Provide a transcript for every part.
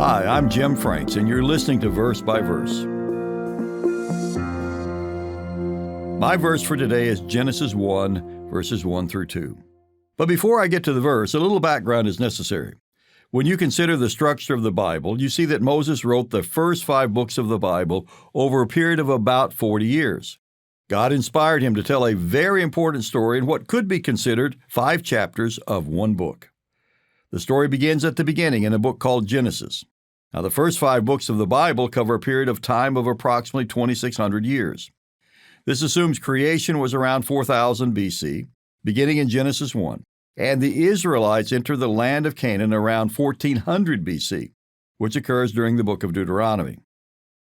Hi, I'm Jim Franks, and you're listening to Verse by Verse. My verse for today is Genesis 1, verses 1 through 2. But before I get to the verse, a little background is necessary. When you consider the structure of the Bible, you see that Moses wrote the first 5 books of the Bible over a period of about 40 years. God inspired him to tell a very important story in what could be considered 5 chapters of one book. The story begins at the beginning in a book called Genesis. Now, the first 5 books of the Bible cover a period of time of approximately 2,600 years. This assumes creation was around 4000 BC, beginning in Genesis 1, and the Israelites enter the land of Canaan around 1400 BC, which occurs during the book of Deuteronomy.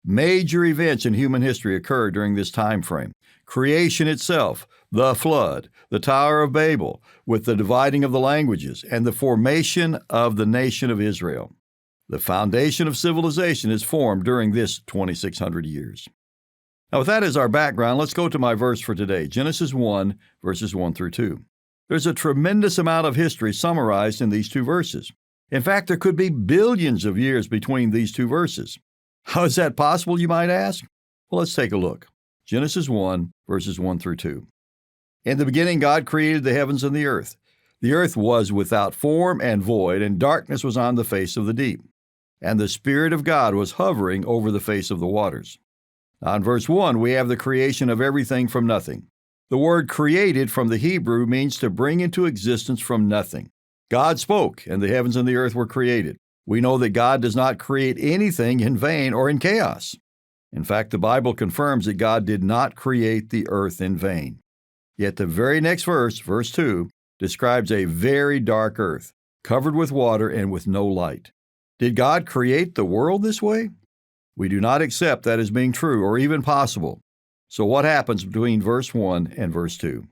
Major events in human history occur during this time frame. Creation itself, the flood, the Tower of Babel, with the dividing of the languages, and the formation of the nation of Israel. The foundation of civilization is formed during this 2,600 years. Now, with that as our background, let's go to my verse for today, Genesis 1, verses 1 through 2. There's a tremendous amount of history summarized in these 2 verses. In fact, there could be billions of years between these 2 verses. How is that possible, you might ask? Well, let's take a look. Genesis 1, verses 1 through 2. In the beginning, God created the heavens and the earth. The earth was without form and void, and darkness was on the face of the deep. And the Spirit of God was hovering over the face of the waters. Now, in verse 1, we have the creation of everything from nothing. The word created from the Hebrew means to bring into existence from nothing. God spoke, and the heavens and the earth were created. We know that God does not create anything in vain or in chaos. In fact, the Bible confirms that God did not create the earth in vain. Yet the very next verse, verse 2, describes a very dark earth, covered with water and with no light. Did God create the world this way? We do not accept that as being true or even possible. So what happens between verse 1 and verse 2?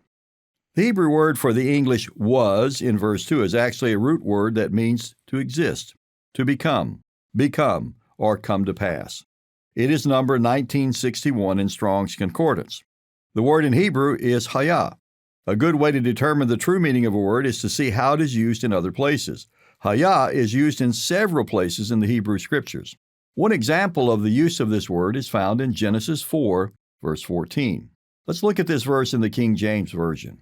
The Hebrew word for the English was in verse 2 is actually a root word that means to exist, to become, or come to pass. It is number 1961 in Strong's Concordance. The word in Hebrew is hayah. A good way to determine the true meaning of a word is to see how it is used in other places. Hayah is used in several places in the Hebrew Scriptures. One example of the use of this word is found in Genesis 4, verse 14. Let's look at this verse in the King James Version.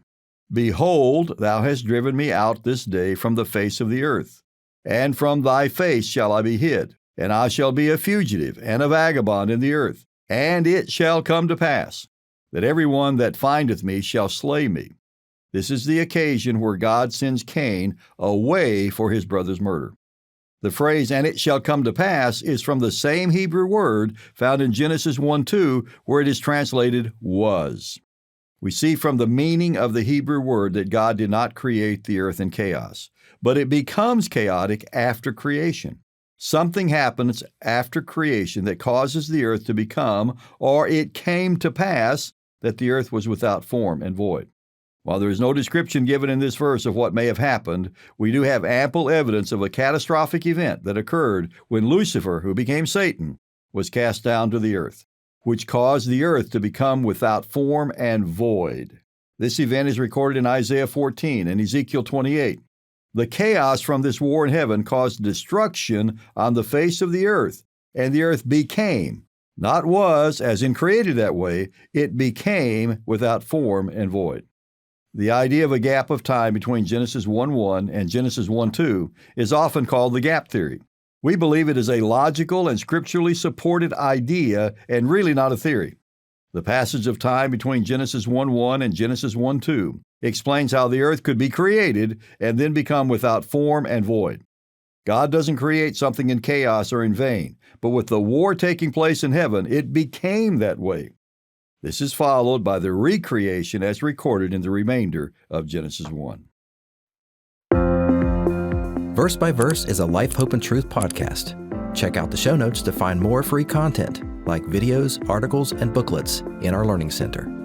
Behold, thou hast driven me out this day from the face of the earth, and from thy face shall I be hid, and I shall be a fugitive and a vagabond in the earth. And it shall come to pass, that every one that findeth me shall slay me. This is the occasion where God sends Cain away for his brother's murder. The phrase, and it shall come to pass, is from the same Hebrew word found in Genesis 1:2, where it is translated was. We see from the meaning of the Hebrew word that God did not create the earth in chaos, but it becomes chaotic after creation. Something happens after creation that causes the earth to become, or it came to pass, that the earth was without form and void. While there is no description given in this verse of what may have happened, we do have ample evidence of a catastrophic event that occurred when Lucifer, who became Satan, was cast down to the earth, which caused the earth to become without form and void. This event is recorded in Isaiah 14 and Ezekiel 28. The chaos from this war in heaven caused destruction on the face of the earth, and the earth became, not was, as in created that way, it became without form and void. The idea of a gap of time between Genesis 1:1 and Genesis 1:2 is often called the gap theory. We believe it is a logical and scripturally supported idea and really not a theory. The passage of time between Genesis 1:1 and Genesis 1:2 explains how the earth could be created and then become without form and void. God doesn't create something in chaos or in vain, but with the war taking place in heaven, it became that way. This is followed by the recreation as recorded in the remainder of Genesis 1. Verse by Verse is a Life, Hope, and Truth podcast. Check out the show notes to find more free content, like videos, articles, and booklets in our Learning Center.